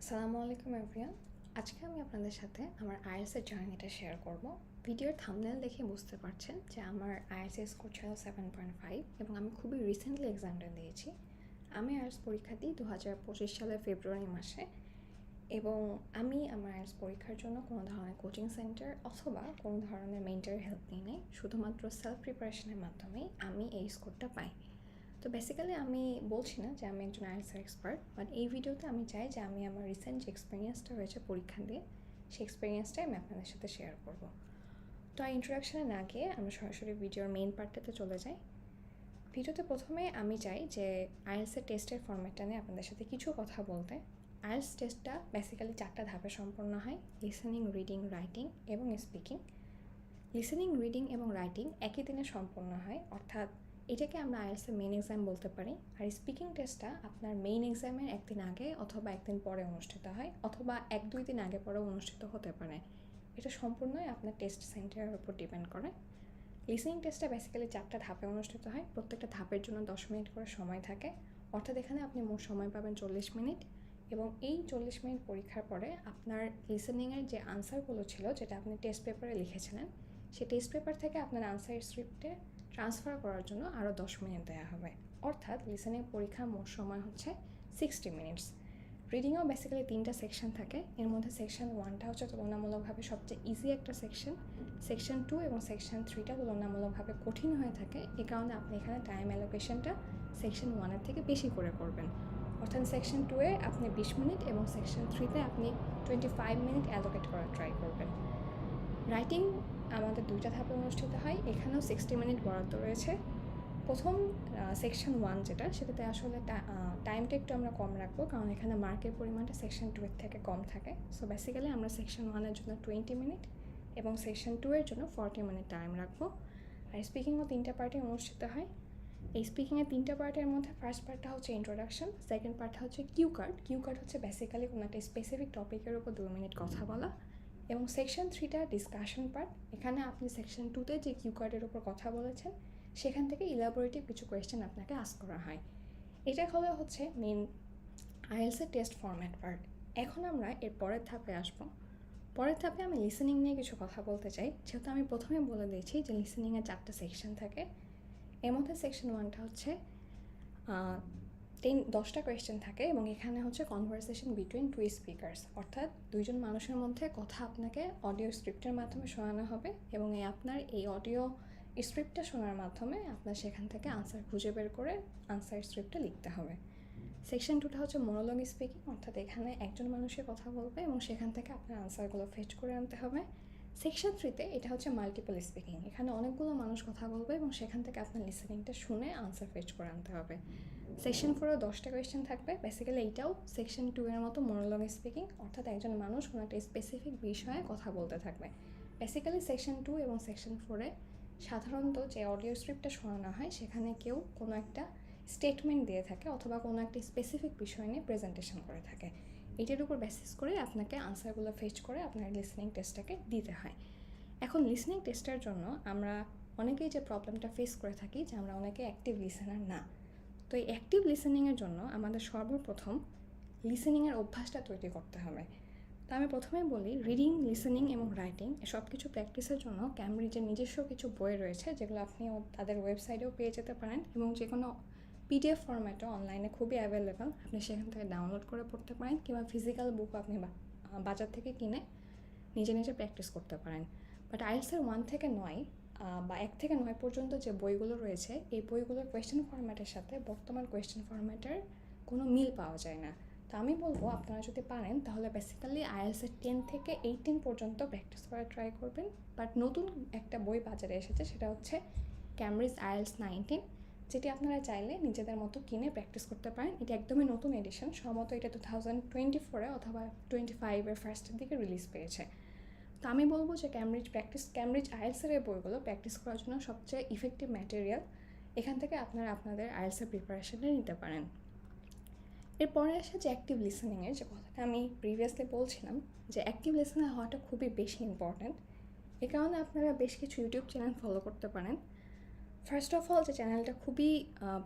আসসালামু আলাইকুম এভরিওয়ান। আজকে আমি আপনাদের সাথে আমার আইএলটিএস জার্নিটা শেয়ার করব। ভিডিওর থাম্বনেল দেখে বুঝতে পারছেন যে আমার আইএলটিএস স্কোর ছিল 7.5 এবং আমি খুবই রিসেন্টলি এক্সামটা দিয়েছি। আমি আইএলটিএস পরীক্ষা দিই 2025 সালের ফেব্রুয়ারি মাসে এবং আমি আমার আইএলটিএস পরীক্ষার জন্য কোনো ধরনের কোচিং সেন্টার অথবা কোনো ধরনের মেন্টর হেল্প নিই নাই, শুধুমাত্র সেলফ প্রিপারেশনের মাধ্যমেই আমি এই স্কোরটা পাই। তো বেসিক্যালি আমি বলছি না যে আমি একজন আইএলটিএস এক্সপার্ট, বাট এই ভিডিওতে আমি চাই যে আমি আমার রিসেন্ট যে এক্সপিরিয়েন্সটা হয়েছে পরীক্ষা দিয়ে সেই এক্সপিরিয়েন্সটাই আমি আপনাদের সাথে শেয়ার করব। তো আর ইন্ট্রোডাকশানে না গিয়ে আমরা সরাসরি ভিডিওর মেইন পার্টটাতে চলে যাই। ভিডিওতে প্রথমে আমি চাই যে আইএলটিএসের টেস্টের ফরম্যাটটা নিয়ে আপনাদের সাথে কিছু কথা বলতে। আইএলটিএস টেস্টটা বেসিক্যালি 4টা ধাপে সম্পন্ন হয়: লিসেনিং, রিডিং, রাইটিং এবং স্পিকিং। লিসেনিং, রিডিং এবং রাইটিং একই দিনে সম্পন্ন হয়, অর্থাৎ এটাকে আমরা আইএলটিএসের মেইন এক্সাম বলতে পারি। আর স্পিকিং টেস্টটা আপনার মেইন এক্সামের একদিন আগে অথবা একদিন পরে অনুষ্ঠিত হয়, অথবা 1-2 দিন আগে পরেও অনুষ্ঠিত হতে পারে। এটা সম্পূর্ণই আপনার টেস্ট সেন্টারের উপর ডিপেন্ড করে। লিসেনিং টেস্টটা বেসিক্যালি 4টা ধাপে অনুষ্ঠিত হয়। প্রত্যেকটা ধাপের জন্য 10 মিনিট করে সময় থাকে, অর্থাৎ এখানে আপনি মোট সময় পাবেন 40 মিনিট। এবং এই 40 মিনিট পরীক্ষার পরে আপনার লিসেনিংয়ের যে আনসারগুলো ছিল, যেটা আপনি টেস্ট পেপারে লিখেছিলেন, সেই টেস্ট পেপার থেকে আপনার আনসার স্ক্রিপ্টে ট্রান্সফার করার জন্য আরও 10 মিনিট দেওয়া হবে। অর্থাৎ লিসেনিং পরীক্ষার মোট সময় হচ্ছে 60 মিনিটস। রিডিংয়েও বেসিক্যালি 3টা সেকশন থাকে। এর মধ্যে সেকশন 1টা হচ্ছে তুলনামূলকভাবে সবচেয়ে ইজি একটা সেকশন। সেকশন 2 এবং সেকশন 3টা তুলনামূলকভাবে কঠিন হয়ে থাকে। এ কারণে আপনি এখানে টাইম অ্যালোকেশনটা সেকশন 1-এর থেকে বেশি করে করবেন। অর্থাৎ সেকশন 2-এ আপনি 20 মিনিট এবং সেকশন 3-তে আপনি 25 মিনিট অ্যালোকেট করার ট্রাই করবেন। রাইটিং আমাদের 2টা ধাপে অনুষ্ঠিত হয়, এখানেও 60 মিনিট বরাদ্দ রয়েছে। প্রথম সেকশন 1 যেটা, সেটাতে আসলে টাইমটা একটু আমরা কম রাখবো, কারণ এখানে মার্কের পরিমাণটা সেকশন 2-এর থেকে কম থাকে। সো বেসিক্যালি আমরা সেকশন 1-এর জন্য 20 মিনিট এবং সেকশন 2-এর জন্য 40 মিনিট টাইম রাখবো। আর স্পিকিংও 3টা পার্টে অনুষ্ঠিত হয়। এই স্পিকিংয়ের 3টা পার্টের মধ্যে ফার্স্ট পার্টটা হচ্ছে ইন্ট্রোডাকশন, সেকেন্ড পার্টটা হচ্ছে কিউ কার্ড। কিউ কার্ড হচ্ছে বেসিক্যালি কোনো একটা স্পেসিফিক টপিকের উপর 2 মিনিট কথা বলা। এবং সেকশন 3টা ডিসকাশন পার্ট। এখানে আপনি সেকশন 2-তে যে কিউ কার্ডের উপর কথা বলেছেন, সেখান থেকে ইলাবোরেটিভ কিছু কোয়েশ্চেন আপনাকে আস্ক করা হয়। এটা হচ্ছে মেন আইএলটিএসের টেস্ট ফরম্যাট পার্ট। এখন আমরা এর পরের ধাপে আসবো। পরের ধাপে আমি লিসেনিং নিয়ে কিছু কথা বলতে চাই। যেহেতু আমি প্রথমে বলে দিয়েছি যে লিসেনিংয়ে 4টা সেকশন থাকে। এর মধ্যে সেকশন 1টা হচ্ছে 10টা কোয়েশ্চেন থাকে এবং এখানে হচ্ছে কনভারসেশন বিটুইন 2 স্পিকার্স, অর্থাৎ 2জন মানুষের মধ্যে কথা আপনাকে অডিও স্ক্রিপ্টের মাধ্যমে শোনানো হবে এবং আপনার এই অডিও স্ক্রিপ্টটা শোনার মাধ্যমে আপনার সেখান থেকে আনসার খুঁজে বের করে আনসার স্ক্রিপ্টটা লিখতে হবে। সেকশন 2টা হচ্ছে মোনোলগ স্পিকিং, অর্থাৎ এখানে একজন মানুষের কথা বলবে এবং সেখান থেকে আপনার আনসারগুলো ফেচ করে আনতে হবে। সেকশন 3-তে এটা হচ্ছে মাল্টিপল স্পিকিং, এখানে অনেকগুলো মানুষ কথা বলবে এবং সেখান থেকে আপনার লিসেনিংটা শুনে আনসার ফেচ করে আনতে হবে। সেকশন 4-এও 10টা কোয়েশ্চেন থাকবে। বেসিক্যালি এইটাও সেকশন 2-এর মতো মোনোলগ স্পিকিং, অর্থাৎ একজন মানুষ কোনো একটা স্পেসিফিক বিষয়ে কথা বলতে থাকবে। বেসিক্যালি সেকশন 2 এবং সেকশন 4-এ সাধারণত যে অডিও স্ক্রিপ্টটা শোনানো হয়, সেখানে কেউ কোনো একটা স্টেটমেন্ট দিয়ে থাকে অথবা কোনো একটা স্পেসিফিক বিষয় নিয়ে প্রেজেন্টেশন করে থাকে। এটার উপর বেসিস করে আপনাকে আনসারগুলো ফেচ করে আপনার লিসেনিং টেস্টটাকে দিতে হয়। এখন লিসেনিং টেস্টের জন্য আমরা অনেকেই যে প্রবলেমটা ফেস করে থাকি যে আমরা অনেকে অ্যাক্টিভ লিসেনার না। তো এই অ্যাক্টিভ লিসেনিংয়ের জন্য আমাদের সর্বপ্রথম লিসেনিংয়ের অভ্যাসটা তৈরি করতে হবে। তো আমি প্রথমেই বলি, রিডিং, লিসেনিং এবং রাইটিং সব কিছু প্র্যাকটিসের জন্য ক্যামব্রিজের নিজস্ব কিছু বই রয়েছে, যেগুলো আপনি তাদের ওয়েবসাইটেও পেয়ে যেতে পারেন এবং যে কোনো পিডিএফ ফরম্যাটও অনলাইনে খুবই অ্যাভেলেবেল, আপনি সেখান থেকে ডাউনলোড করে পড়তে পারেন কিংবা ফিজিক্যাল বুক আপনি বাজার থেকে কিনে নিজে নিজে প্র্যাকটিস করতে পারেন। বাট আইএলটিএসের 1 থেকে 9 বা 1 থেকে 9 পর্যন্ত যে বইগুলো রয়েছে, এই বইগুলোর কোয়েশ্চেন ফরম্যাটের সাথে বর্তমান কোয়েশ্চেন ফরম্যাটের কোনো মিল পাওয়া যায় না। তো আমি বলবো, আপনারা যদি পারেন তাহলে বেসিক্যালি আইএলটিএসের 10 থেকে 18 পর্যন্ত প্র্যাকটিস করার ট্রাই করবেন। বাট নতুন একটা বই বাজারে এসেছে, সেটা হচ্ছে ক্যামব্রিজ আইএলটিএস 19, যেটি আপনারা চাইলে নিজেদের মতো কিনে প্র্যাকটিস করতে পারেন। এটা একদমই নতুন এডিশন, সম্ভবত এটা 2024-এ অথবা 25-এর ফার্স্টের দিকে রিলিজ পেয়েছে। তো আমি বলবো যে ক্যামব্রিজ আইএলটিএসের এই বইগুলো প্র্যাকটিস করার জন্য সবচেয়ে ইফেক্টিভ ম্যাটেরিয়াল। এখান থেকে আপনারা আপনাদের আইএলটিএসের প্রিপারেশনটা নিতে পারেন। এরপরে আসে যে অ্যাক্টিভ লিসেনিংয়ের যে কথাটা আমি প্রিভিয়াসলি বলছিলাম, যে অ্যাক্টিভ লিসেনার হওয়াটা খুবই বেশি ইম্পর্ট্যান্ট। এ কারণে আপনারা বেশ কিছু ইউটিউব চ্যানেল ফলো করতে পারেন। ফার্স্ট অফ অল যে চ্যানেলটা খুবই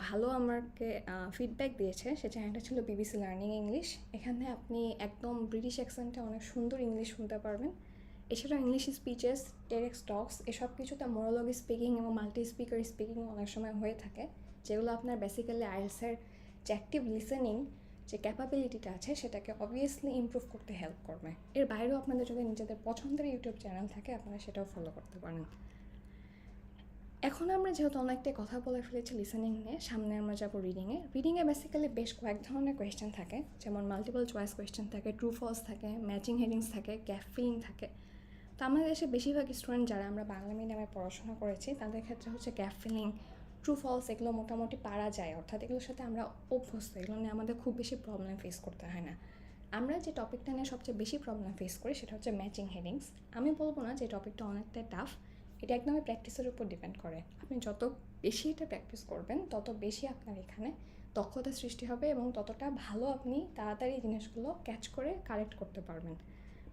ভালো আমাকে ফিডব্যাক দিয়েছে সে চ্যানেলটা ছিল বিবিসি লার্নিং ইংলিশ। এখানে আপনি একদম ব্রিটিশ অ্যাকসেন্টে অনেক সুন্দর ইংলিশ শুনতে পারবেন। এছাড়াও ইংলিশ স্পিচেস, টেরেক্স টক্স এসব কিছুতে মোনোলগ স্পিকিং এবং মাল্টি স্পিকার স্পিকিং অনেক সময় হয়ে থাকে, যেগুলো আপনার বেসিক্যালি আইএলটিএসের যে অ্যাক্টিভ লিসেনিং যে ক্যাপাবিলিটিটা আছে সেটাকে অবভিয়াসলি ইমপ্রুভ করতে হেল্প করবে। এর বাইরেও আপনাদের যদি নিজেদের পছন্দের ইউটিউব চ্যানেল থাকে আপনারা সেটাও ফলো করতে পারেন। এখন আমরা যেহেতু অনেকটাই কথা বলে ফেলেছি লিসেনিং নিয়ে, সামনে আমরা যাবো রিডিংয়ে বেসিক্যালি বেশ কয়েক ধরনের কোয়েশ্চেন থাকে, যেমন মাল্টিপল চয়েস কোয়েশ্চেন থাকে, ট্রু ফলস থাকে, ম্যাচিং হেডিংস থাকে, গ্যাপ ফিলিং থাকে। তো আমাদের দেশে বেশিরভাগ স্টুডেন্ট যারা আমরা বাংলা মিডিয়ামে পড়াশোনা করেছি তাদের ক্ষেত্রে হচ্ছে গ্যাপ ফিলিং, ট্রু ফলস এগুলো মোটামুটি পারা যায়, অর্থাৎ এগুলোর সাথে আমরা অভ্যস্ত, এগুলো নিয়ে আমাদের খুব বেশি প্রবলেম ফেস করতে হয় না। আমরা যে টপিকটা নিয়ে সবচেয়ে বেশি প্রবলেম ফেস করি সেটা হচ্ছে ম্যাচিং হেডিংস। আমি বলবো না যে টপিকটা অনেকটা টাফ, এটা একদমই প্র্যাকটিসের উপর ডিপেন্ড করে। আপনি যত বেশি এটা প্র্যাকটিস করবেন তত বেশি আপনার এখানে দক্ষতা সৃষ্টি হবে এবং ততটা ভালো আপনি তাড়াতাড়ি জিনিসগুলো ক্যাচ করে কারেক্ট করতে পারবেন।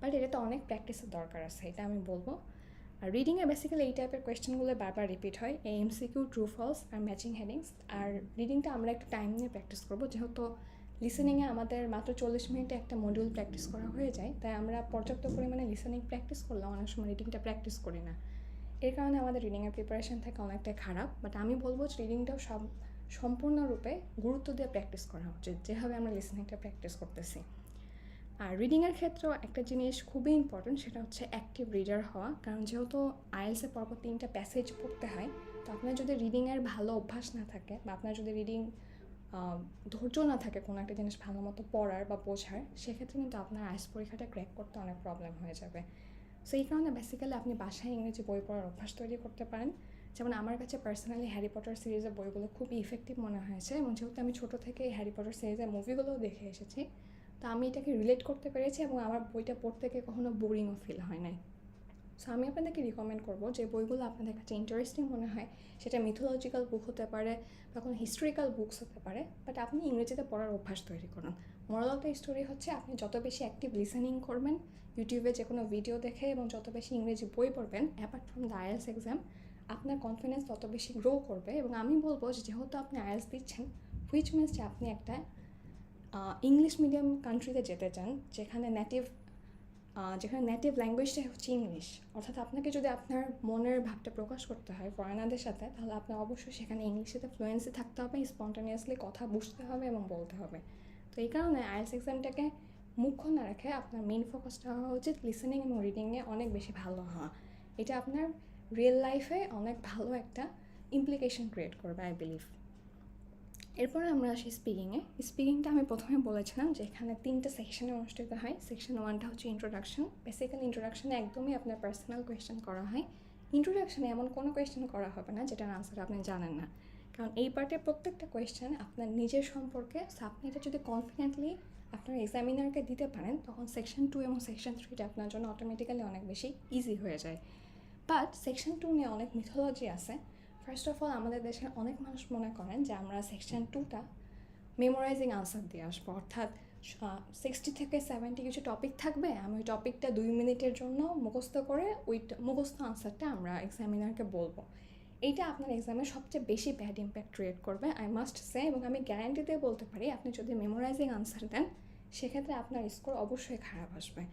বাট এটাতে অনেক প্র্যাকটিসের দরকার আছে, এটা আমি বলবো। আর রিডিংয়ে বেসিক্যালি এই টাইপের কোয়েশ্চেনগুলো বারবার রিপিট হয়, এমসিকিউ, ট্রু ফলস আর ম্যাচিং হেডিংস। আর রিডিংটা আমরা একটু টাইম নিয়ে প্র্যাকটিস করবো, যেহেতু লিসেনিংয়ে আমাদের মাত্র 40 মিনিটে একটা মডিউল প্র্যাকটিস করা হয়ে যায়, তাই আমরা পর্যাপ্ত পরিমাণে লিসেনিং প্র্যাকটিস করলেও অনেক সময় রিডিংটা প্র্যাকটিস করি না। এর কারণে আমাদের রিডিংয়ের প্রিপারেশান থাকে অনেকটাই খারাপ। বাট আমি বলবো যে রিডিংটাও সম্পূর্ণরূপে গুরুত্ব দিয়ে প্র্যাকটিস করা উচিত, যেভাবে আমরা লিসেনিংটা প্র্যাকটিস করতেছি। আর রিডিংয়ের ক্ষেত্রেও একটা জিনিস খুবই ইম্পর্টেন্ট, সেটা হচ্ছে অ্যাক্টিভ রিডার হওয়া। কারণ যেহেতু আইএলটিএসে পরপর 3টা প্যাসেজ পড়তে হয়, তো আপনার যদি রিডিংয়ের ভালো অভ্যাস না থাকে বা আপনার যদি রিডিং ধৈর্য না থাকে কোনো একটা জিনিস ভালো মতো পড়ার বা বোঝার, সেক্ষেত্রে কিন্তু আপনার আইএলটিএস পরীক্ষাটা ক্র্যাক করতে অনেক প্রবলেম হয়ে যাবে। সো এই কারণে বেসিক্যালি আপনি বাসায় ইংরেজি বই পড়ার অভ্যাস তৈরি করতে পারেন। যেমন আমার কাছে পার্সোনালি হ্যারি পটার সিরিজের বইগুলো খুবই ইফেক্টিভ মনে হয়েছে, এবং যেহেতু আমি ছোটো থেকে হ্যারি পটার সিরিজের মুভিগুলোও দেখে এসেছি, তো আমি এটাকে রিলেট করতে পেরেছি এবং আমার বইটা পড়তে গিয়ে কখনো বোরিংও ফিল হয় নাই। সো আমি আপনাদেরকে রিকমেন্ড করবো যে বইগুলো আপনাদের কাছে ইন্টারেস্টিং মনে হয়, সেটা মিথোলজিক্যাল বুক হতে পারে বা কোনো হিস্টোরিক্যাল বুকস হতে পারে, বাট আপনি ইংরেজিতে পড়ার অভ্যাস তৈরি করুন। মোরাল অফ দ্য স্টোরি হচ্ছে আপনি যত বেশি অ্যাক্টিভ লিসেনিং করবেন ইউটিউবে যে কোনো ভিডিও দেখে, এবং যত বেশি ইংরেজি বই পড়বেন apart from the IELTS exam, আপনার কনফিডেন্স তত বেশি গ্রো করবে। এবং আমি বলবো যে যেহেতু আপনি আইএলটিএস দিচ্ছেন, হুইচ মিনস যে আপনি একটা ইংলিশ মিডিয়াম কান্ট্রিতে যেতে চান, যেখানে নেটিভ ল্যাঙ্গুয়েজটা হচ্ছে ইংলিশ, অর্থাৎ আপনাকে যদি আপনার মনের ভাবটা প্রকাশ করতে হয় ফরেনারদের সাথে, তাহলে আপনার অবশ্যই সেখানে ইংলিশেতে ফ্লুয়েন্সি থাকতে হবে, স্পন্টানিয়াসলি কথা বুঝতে হবে এবং বলতে হবে। তো এই কারণে আইএলটিএস এক্সামটাকে মুখ্য না রেখে আপনার মেইন ফোকাসটা হওয়া উচিত লিসেনিং এবং রিডিংয়ে অনেক বেশি ভালো হওয়া। এটা আপনার রিয়েল লাইফে অনেক ভালো একটা ইমপ্লিকেশন ক্রিয়েট করবে আই বিলিভ। এরপরে আমরা আসি স্পিকিংটা আমি প্রথমে বলেছিলাম যে এখানে 3টা সেকশনে অনুষ্ঠিত হয়। সেকশন 1টা হচ্ছে ইন্ট্রোডাকশন। বেসিক্যালি ইন্ট্রোডাকশনে একদমই আপনার পার্সোনাল কোয়েশ্চেন করা হয়। ইন্ট্রোডাকশনে এমন কোনো কোয়েশ্চেন করা হবে না যেটার আনসার আপনি জানেন না, কারণ এই পার্টের প্রত্যেকটা কোয়েশ্চেন আপনার নিজের সম্পর্কে। সো আপনি এটা যদি কনফিডেন্টলি আপনার এক্সামিনারকে দিতে পারেন, তখন সেকশন 2 এবং সেকশন 3টা আপনার জন্য অটোমেটিক্যালি অনেক বেশি ইজি হয়ে যায়। বাট সেকশন 2 নিয়ে অনেক মিথোলজি আছে। ফার্স্ট অফ অল, আমাদের দেশের অনেক মানুষ মনে করেন যে আমরা সেকশন 2টা মেমোরাইজিং আনসার দিয়ে আসবো, অর্থাৎ 60 থেকে 70 কিছু টপিক থাকবে, আমি ওই টপিকটা 2 মিনিটের জন্য মুখস্থ করে ওই মুখস্থ আনসারটা আমরা এক্সামিনারকে বলবো। এইটা আপনার এক্সামে সবচেয়ে বেশি ব্যাড ইম্প্যাক্ট ক্রিয়েট করবে আই মাস্ট সে, এবং আমি গ্যারান্টি দিয়ে বলতে পারি আপনি যদি মেমোরাইজিং আনসার দেন সেক্ষেত্রে আপনার স্কোর অবশ্যই খারাপ আসবে।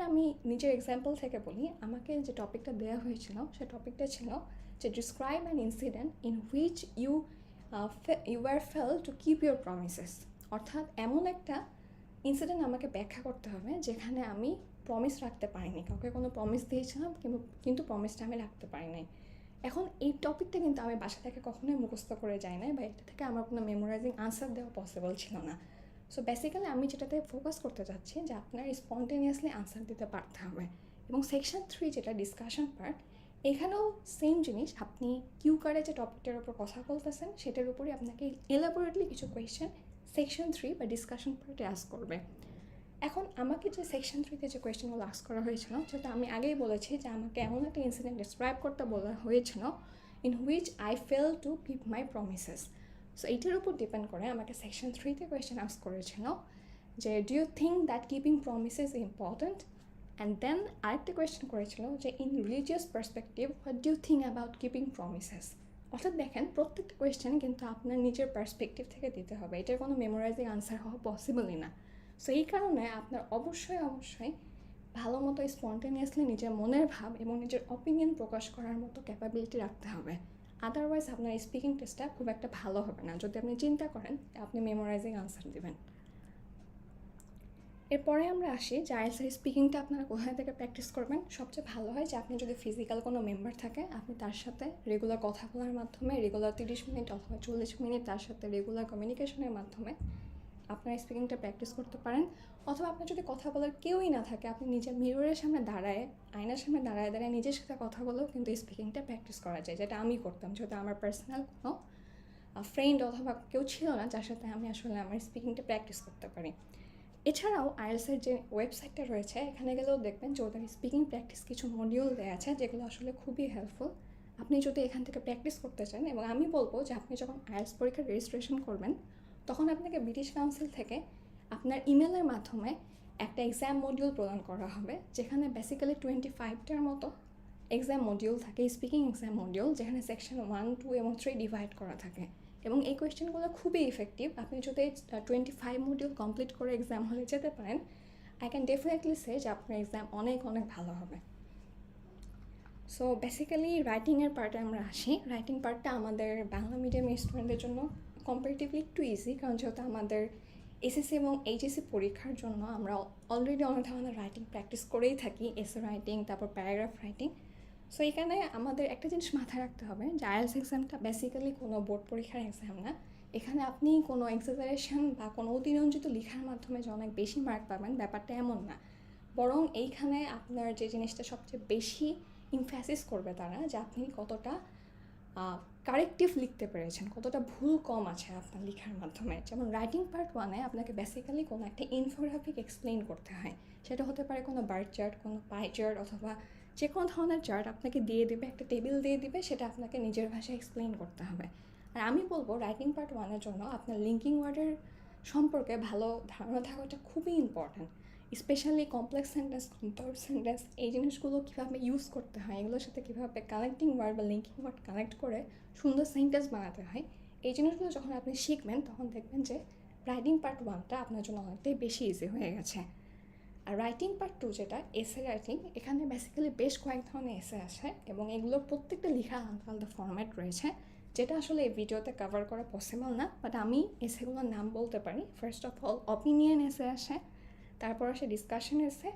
আমি নিজের এক্সাম্পল থেকে বলি, আমাকে যে টপিকটা দেওয়া হয়েছিল সে টপিকটা ছিল যে describe an incident in which you are fail to keep your promises. অর্থাৎ এমন একটা ইনসিডেন্ট আমাকে ব্যাখ্যা করতে হবে যেখানে আমি প্রমিস রাখতে পারিনি, কাউকে কোনো প্রমিস দিয়েছিলাম কিন্তু প্রমিসটা আমি রাখতে পারিনি। এখন এই টপিকটা কিন্তু আমি বাসা থেকে কখনোই মুখস্থ করে যাই না, বা এটা থেকে আমার কোনো মেমোরাইজিং আনসার দেওয়া পসিবল ছিল না। সো বেসিক্যালি আমি যেটাতে ফোকাস করতে চাচ্ছি যে আপনার স্পন্টেনিয়াসলি আনসার দিতে পারতে হবে। এবং সেকশন 3 যেটা ডিসকাশন পার্ট, এখানেও সেম জিনিস, আপনি কিউ কার্ডে যে টপিকটার উপর কথা বলতেছেন সেটার উপরই আপনাকে এলাবোরেটলি কিছু কোয়েশ্চেন সেকশন 3 বা ডিসকাশন পার্টে আস্ক করবে। এখন আমাকে যে সেকশন 3তে যে কোয়েশ্চেনগুলো আস্ক করা হয়েছিল, যেটা আমি আগেই বলেছি যে আমাকে এমন একটা ইনসিডেন্ট ডিসক্রাইব করতে বলা হয়েছিল in which I fail to keep my promises. So এইটার উপর ডিপেন্ড করে আমাকে সেকশন 3তে কোয়েশ্চেন আস্ক করেছিল যে do you think that keeping promises important, and then আরেকটা কোয়েশ্চেন করেছিল যে in religious perspective what do you think about keeping promises. অর্থাৎ দেখেন প্রত্যেকটা কোয়েশ্চেন কিন্তু আপনার নিজের পার্সপেক্টিভ থেকে দিতে হবে, এটার কোনো মেমোরাইজিং আনসার হওয়া পসিবলই না। সো এই কারণে আপনার অবশ্যই ভালো মতো স্পন্টেনিয়াসলি নিজের মনের ভাব এবং নিজের অপিনিয়ন প্রকাশ করার মতো ক্যাপাবিলিটি রাখতে হবে। আদারওয়াইজ আপনার স্পিকিং টেস্টটা খুব একটা ভালো হবে না যদি আপনি চিন্তা করেন আপনি মেমোরাইজিং আনসার দেবেন। এরপরে আমরা আসি যে আইএলটিএস স্পিকিংটা আপনারা কোথায় থেকে প্র্যাকটিস করবেন। সবচেয়ে ভালো হয় যে আপনি যদি ফিজিক্যাল কোনো মেম্বার থাকে আপনি তার সাথে রেগুলার কথা বলার মাধ্যমে রেগুলার 30 মিনিট অথবা 40 মিনিট তার সাথে রেগুলার কমিউনিকেশনের মাধ্যমে আপনার স্পিকিংটা প্র্যাকটিস করতে পারেন। অথবা আপনার যদি কথা বলার কেউই না থাকে আপনি নিজের মিররের সামনে দাঁড়ায় আয়নার সামনে দাঁড়ায় নিজের সাথে কথা বলেও কিন্তু স্পিকিংটা প্র্যাকটিস করা যায়, যেটা আমি করতাম যেহেতু আমার পার্সোনাল কোনো ফ্রেন্ড অথবা কেউ ছিল না যার সাথে আমি আসলে আমার স্পিকিংটা প্র্যাকটিস করতে পারি। এছাড়াও আইএলটিএসের যে ওয়েবসাইটটা রয়েছে এখানে গেলেও দেখবেন যে ওদের স্পিকিং প্র্যাকটিস কিছু মডিউল দেওয়া আছে যেগুলো আসলে খুবই হেল্পফুল। আপনি যদি এখান থেকে প্র্যাকটিস করতে চান, এবং আমি বলবো যে আপনি যখন আইএলটিএস পরীক্ষার রেজিস্ট্রেশন করবেন তখন আপনাকে ব্রিটিশ কাউন্সিল থেকে আপনার ইমেলের মাধ্যমে একটা এক্সাম মডিউল প্রদান করা হবে, যেখানে বেসিক্যালি 25টার মতো এক্সাম মডিউল থাকে, স্পিকিং এক্সাম মডিউল, যেখানে সেকশন 1, 2 এবং 3 ডিভাইড করা থাকে। এবং এই কোয়েশ্চেনগুলো খুবই ইফেক্টিভ। আপনি যদি 25 মডিউল কমপ্লিট করে এক্সাম হলে যেতে পারেন, আই ক্যান ডেফিনেটলি সে যে আপনার এক্সাম অনেক ভালো হবে। সো বেসিক্যালি রাইটিংয়ের পার্টে আমরা আসি। রাইটিং পার্টটা আমাদের বাংলা মিডিয়ামের স্টুডেন্টদের জন্য কম্পারেটিভলি একটু ইজি, কারণ যেহেতু আমাদের এসএসসি এবং এইচএসসি পরীক্ষার জন্য আমরা অলরেডি অনেক ধরনের রাইটিং প্র্যাকটিস করেই থাকি, এসে রাইটিং, তারপর প্যারাগ্রাফ রাইটিং। সো এখানে আমাদের একটা জিনিস মাথায় রাখতে হবে যে আইএলটিএস এক্সামটা বেসিক্যালি কোনো বোর্ড পরীক্ষার এক্সাম না। এখানে আপনি কোনো এক্সাজারেশন বা কোনো অতিরঞ্জিত লেখার মাধ্যমে যে অনেক বেশি মার্ক পাবেন ব্যাপারটা এমন না, বরং এইখানে আপনার যে জিনিসটা সবচেয়ে বেশি ইমফ্যাসিস করবে তারা যে আপনি কতটা কারেক্টিভ লিখতে পেরেছেন, কতটা ভুল কম আছে আপনার লেখার মাধ্যমে। যেমন রাইটিং পার্ট 1-এ আপনাকে বেসিক্যালি কোনো একটা ইনফোগ্রাফিক এক্সপ্লেইন করতে হয়, সেটা হতে পারে কোনো বার চার্ট, কোনো পাই চার্ট, অথবা যে কোনো ধরনের চার্ট আপনাকে দিয়ে দেবে, একটা টেবিল দিয়ে দিবে, সেটা আপনাকে নিজের ভাষায় এক্সপ্লেইন করতে হবে। আর আমি বলবো রাইটিং পার্ট 1-এর জন্য আপনার লিঙ্কিং ওয়ার্ডের সম্পর্কে ভালো ধারণা থাকাটা খুবই important. Specially complex sentence, compound sentence, এই জিনিসগুলো কীভাবে ইউজ করতে হয়, এগুলোর সাথে কীভাবে কানেক্টিং ওয়ার্ড বা লিঙ্কিং ওয়ার্ড কানেক্ট করে সুন্দর সেন্টেন্স বানাতে হয়, এই জিনিসগুলো যখন আপনি শিখবেন তখন দেখবেন যে রাইটিং পার্ট 1টা আপনার জন্য অনেকটাই বেশি ইজি হয়ে গেছে। আর রাইটিং পার্ট 2 যেটা এসে রাইটিং, এখানে বেসিক্যালি বেশ কয়েক ধরনের এসে আসে এবং এগুলোর প্রত্যেকটা লেখা আলাদা আলাদা ফরম্যাট রয়েছে, যেটা আসলে এই ভিডিওতে কভার করা পসিবল না, বাট আমি এসেগুলোর নাম বলতে পারি। ফার্স্ট অফ অল অপিনিয়ন এসে আসে, তারপর আসে ডিসকাশন এসে,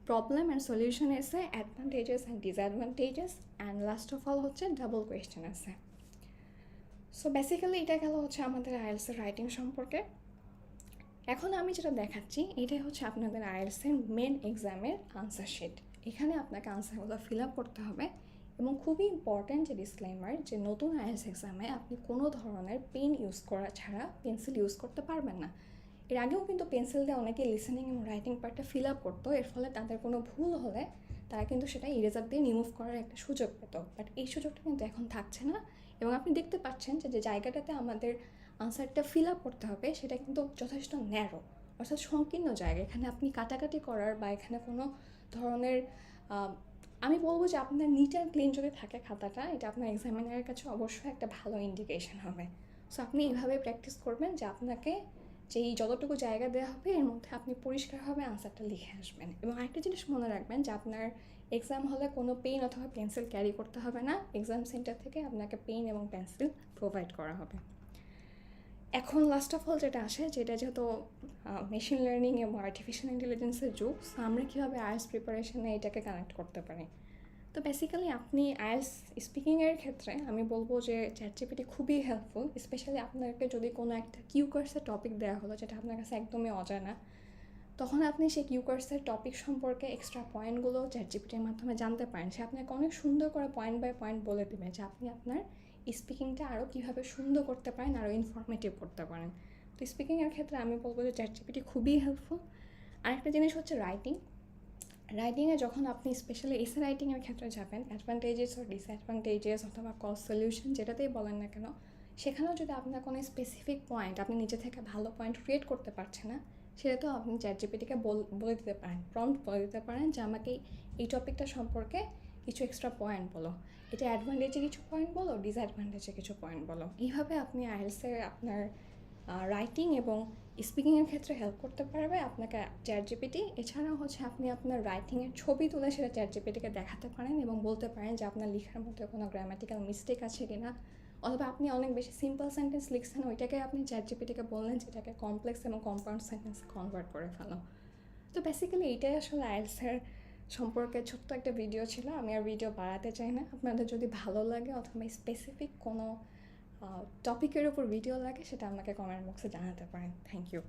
প্রবলেম অ্যান্ড সলিউশন এসে, advantages and disadvantages, and last of all হচ্ছে ডাবল কোয়েশ্চেন এসে। সো বেসিক্যালি এটা গেল হচ্ছে আমাদের আইএলটিএসের রাইটিং সম্পর্কে। এখন আমি যেটা দেখাচ্ছি এটাই হচ্ছে আপনাদের আইএলটিএসের মেন এক্সামের আনসার শিট। এখানে আপনাকে আনসারগুলো ফিল আপ করতে হবে, এবং খুবই ইম্পর্ট্যান্ট যে ডিসক্লেমার যে নতুন আইএলটিএস এক্সামে আপনি কোনো ধরনের পেন ইউজ করা ছাড়া পেন্সিল ইউজ করতে পারবেন না। এর আগেও কিন্তু পেন্সিল দিয়ে অনেকে লিসেনিং এবং রাইটিং পার্টটা ফিল আপ করতো, এর ফলে তাদের কোনো ভুল হলে তারা কিন্তু সেটা ইরেজার দিয়ে রিমুভ করার একটা সুযোগ পেত, বাট এই সুযোগটা কিন্তু এখন থাকছে না। এবং আপনি দেখতে পাচ্ছেন যে জায়গাটাতে আমাদের আনসারটা ফিল আপ করতে হবে সেটা কিন্তু যথেষ্ট ন্যারো, অর্থাৎ সংকীর্ণ জায়গা। এখানে আপনি কাটাকাটি করার বা এখানে কোনো ধরনের আমি বলবো যে আপনার নিট অ্যান্ড ক্লিন যদি থাকে খাতাটা, এটা আপনার এক্সামিনারের কাছে অবশ্যই একটা ভালো ইন্ডিকেশন হবে। সো আপনি এইভাবে প্র্যাকটিস করবেন যে আপনাকে যেই যতটুকু জায়গা দেওয়া হবে এর মধ্যে আপনি পরিষ্কারভাবে আনসারটা লিখে আসবেন। এবং আরেকটা জিনিস মনে রাখবেন যে আপনার এক্সাম হলে কোনো পেন অথবা পেন্সিল ক্যারি করতে হবে না, এক্সাম সেন্টার থেকে আপনাকে পেন এবং পেন্সিল প্রোভাইড করা হবে। এখন লাস্ট অফ অল যেটা আসে, যেটা যেহেতু মেশিন লার্নিং এবং আর্টিফিশিয়াল ইন্টেলিজেন্সের যুগ, সো আমরা কীভাবে আইএলটিএস প্রিপারেশনে এটাকে কানেক্ট করতে পারি। তো বেসিক্যালি আপনি আইএলটিএস স্পিকিংয়ের ক্ষেত্রে আমি বলবো যে চ্যাটজিপিটি খুবই হেল্পফুল, স্পেশালি আপনাকে যদি কোনো একটা কিউকার্সের টপিক দেওয়া হলো যেটা আপনার কাছে একদমই অজানা, তখন আপনি সেই কিউকার্সের টপিক সম্পর্কে এক্সট্রা পয়েন্টগুলো চ্যাটজিপিটির মাধ্যমে জানতে পারেন। সে আপনাকে অনেক সুন্দর করে পয়েন্ট বাই পয়েন্ট বলে দেবে যে আপনি আপনার স্পিকিংটা আরও কীভাবে সুন্দর করতে পারেন, আরও ইনফরমেটিভ করতে পারেন। তো স্পিকিংয়ের ক্ষেত্রে আমি বলবো যে চ্যাটজিপিটি খুবই হেল্পফুল। আরেকটা জিনিস হচ্ছে রাইটিংয়ে যখন আপনি স্পেশালি এসে রাইটিংয়ের ক্ষেত্রে যাবেন, অ্যাডভান্টেজেস ও ডিসঅ্যাডভান্টেজেস অথবা কজ সলিউশন যেটাতেই বলেন না কেন, সেখানেও যদি আপনার কোনো স্পেসিফিক পয়েন্ট আপনি নিজে থেকে ভালো পয়েন্ট ক্রিয়েট করতে পারছেন না, সেটা তো আপনি চ্যাটজিপিটিকে বলে দিতে পারেন, প্রম্পট বলে দিতে পারেন যে আমাকে এই টপিকটা সম্পর্কে কিছু এক্সট্রা পয়েন্ট বলো, এটা অ্যাডভান্টেজে কিছু পয়েন্ট বলো, ডিসঅ্যাডভান্টেজে কিছু পয়েন্ট বলো। এইভাবে আপনি আইএলটিএসে আপনার রাইটিং এবং স্পিকিংয়ের ক্ষেত্রে হেল্প করতে পারবে আপনাকে চ্যাটজিপিটি। এছাড়াও হচ্ছে আপনি আপনার রাইটিংয়ের ছবি তুলে সেটা চ্যাটজিপিটিকে দেখাতে পারেন এবং বলতে পারেন যে আপনার লেখার মধ্যে কোনো গ্রামাটিক্যাল মিস্টেক আছে কিনা, অথবা আপনি অনেক বেশি সিম্পল সেন্টেন্স লিখছেন, ওইটাকে আপনি চ্যাটজিপিটিকে বললেন যেটাকে কমপ্লেক্স এবং কম্পাউন্ড সেন্টেন্স কনভার্ট করে ফেলো। তো বেসিক্যালি এইটাই আসলে আইএলটিএসের সম্পর্কে ছোট্ট একটা ভিডিও ছিল। আমি আর ভিডিও বাড়াতে চাই না। আপনাদের যদি ভালো লাগে অথবা স্পেসিফিক কোনো টপিকের উপর ভিডিও লাগে সেটা আমাকে কমেন্ট বক্সে জানাতে পারেন। Thank you.